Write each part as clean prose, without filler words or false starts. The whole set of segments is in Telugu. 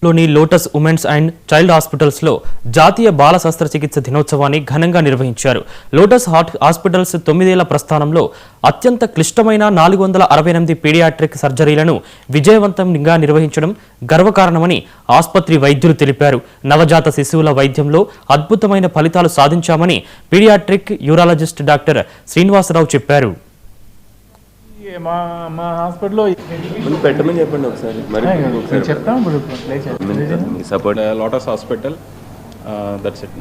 లోని lotus women's and child hospitals లో జాతీయ బాల శస్త్రచికిత్స దినోత్సవాన్ని ఘనంగా నిర్వహించారు. లోటస్ హాస్పిటల్స్ 9 ఏళ్ల ప్రస్థానంలో అత్యంత క్లిష్టమైన 468 పీడియాట్రిక్ సర్జరీలను విజయవంతంగా నిర్వహించడం గర్వకారణమని ఆసుపత్రి వైద్యులు తెలిపారు. నవజాత శిశువుల వైద్యంలో అద్భుతమైన ఫలితాలు సాధించామని పీడియాట్రిక్ యూరాలజిస్ట్ డాక్టర్ శ్రీనివాసరావు చెప్పారు. మా హాస్పిటల్లో పెట్టమని చెప్పండి ఒకసారి మరి చెప్తాం. Support lotus hospital that's it.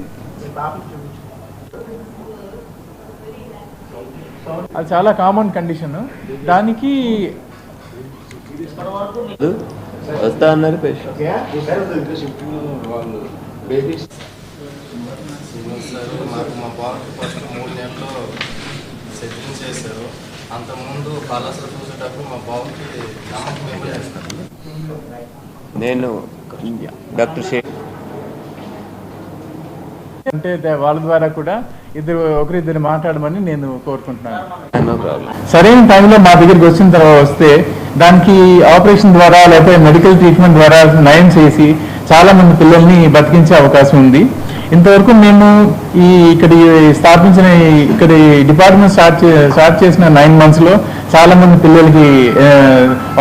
అది చాలా కామన్ కండిషన్. దానికి వస్తా అన్నారు పేషెంట్. మాకు మా బాబుకి ఫస్ట్ 3 నెలల్లో సెట్టింగ్ చేశారు. అంతకుముందు కాలర్స్లో చూసేటప్పుడు మా బాబుకి నమ్మకం ఏమో చేస్తారు. నేను డాక్టర్ షేక్ అంటే వాళ్ళ ద్వారా కూడా ఒకరిద్దరు మాట్లాడమని నేను కోరుకుంటున్నాను. సరైన టైంలో మా దగ్గరికి వచ్చిన తర్వాత వస్తే దానికి ఆపరేషన్ ద్వారా లేకపోతే మెడికల్ ట్రీట్మెంట్ ద్వారా నయం చేసి చాలా మంది పిల్లల్ని బతికించే అవకాశం ఉంది. ఇంతవరకు మేము ఇక్కడ స్థాపించిన ఇక్కడ డిపార్ట్మెంట్ స్టార్ట్ చేసిన 9 months లో చాలా మంది పిల్లలకి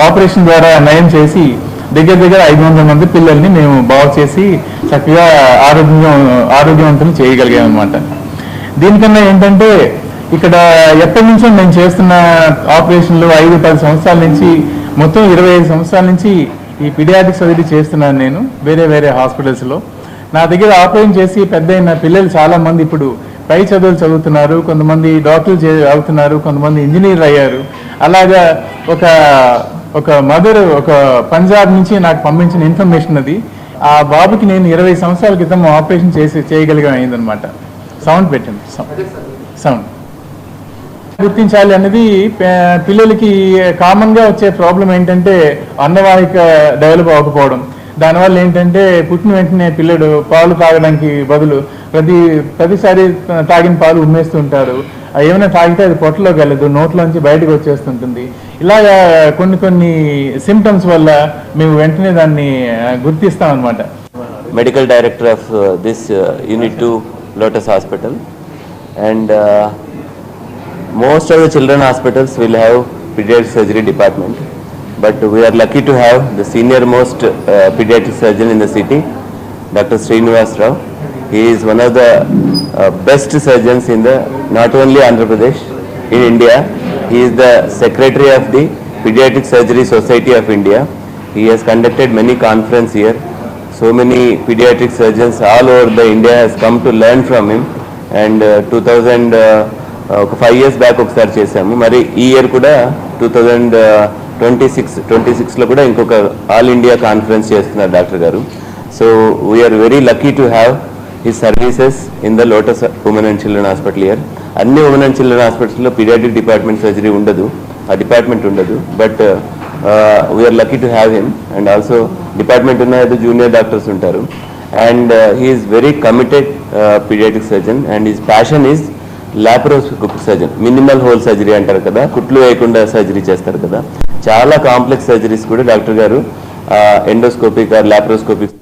ఆపరేషన్ ద్వారా నయం చేసి దగ్గర 500 మంది పిల్లల్ని మేము బాగు చేసి చక్కగా ఆరోగ్యవంతులు చేయగలిగాం అన్నమాట. దీనికన్నా ఏంటంటే ఇక్కడ ఎప్పటి నుంచో మేము చేస్తున్న ఆపరేషన్లు 5-10 సంవత్సరాల నుంచి మొత్తం 25 సంవత్సరాల నుంచి ఈ పీడియాట్రిక్ సర్జరీ చేస్తున్నాను నేను వేరే హాస్పిటల్స్లో. నా దగ్గర ఆపరేషన్ చేసి పెద్ద అయిన పిల్లలు చాలా మంది ఇప్పుడు పై చదువులు చదువుతున్నారు, కొంతమంది డాక్టర్లు అవుతున్నారు, కొంతమంది ఇంజనీర్లు అయ్యారు. అలాగా ఒక మదర్ ఒక పంజాబ్ నుంచి నాకు పంపించిన ఇన్ఫర్మేషన్ అది. ఆ బాబుకి నేను 20 సంవత్సరాల క్రితం ఆపరేషన్ చేయగలిగా అయిందనమాట. సౌండ్ పెట్టండి. సౌండ్ గుర్తించాలి అనేది పిల్లలకి కామన్గా వచ్చే ప్రాబ్లం ఏంటంటే అన్నవాహిక డెవలప్ అవ్వకపోవడం. దానివల్ల ఏంటంటే పుట్టిన వెంటనే పిల్లడు పాలు తాగడానికి బదులు ప్రతిసారి తాగిన పాలు ఉమ్మేస్తుంటారు. ఏమైనా తాగితే అది పొట్టలోకి వెళ్ళదు, నోట్లోంచి బయటకు వచ్చేస్తుంటుంది. ఇలాగా కొన్ని సిమ్టమ్స్ వల్ల మేము వెంటనే దాన్ని గుర్తిస్తాం అనమాట. Medical director of this unit 2 lotus hospital and most of the children hospitals will have pediatric surgery department, but we are lucky to have the senior most pediatric surgeon in the city, Dr. Srinivasarao. He is one of the best surgeons in the not only Andhra Pradesh, in India. He is the secretary of the Pediatric Surgery Society of India. He has conducted many conferences here. So many pediatric surgeons all over the India has come to learn from him. And 5 years back ఒకసారి చేసాము. మరి ఈ ఇయర్ కూడా 2026లో కూడా ఇంకొక ఆల్ ఇండియా కాన్ఫరెన్స్ చేస్తున్నారు డాక్టర్ గారు. So we are very lucky to have his services in the lotus women and children hospital year. అన్ని ఉమెన్ అండ్ చిల్డ్రన్ హాస్పిటల్స్లో పీడియాట్రిక్ డిపార్ట్మెంట్ సర్జరీ ఉండదు, ఆ డిపార్ట్మెంట్ ఉండదు. But we are lucky to have him. And also department ఉన్న జూనియర్ డాక్టర్స్ ఉంటారు. And he is very committed pediatric surgeon, and his passion is laparoscopic surgeon. Minimal hole surgery అంటారు కదా, కుట్లు వేయకుండా సర్జరీ చేస్తారు కదా. చాలా కాంప్లెక్స్ సర్జరీస్ కూడా డాక్టర్ గారు ఎండోస్కోపిక్ ఆర్ లాప్రోస్కోపిక్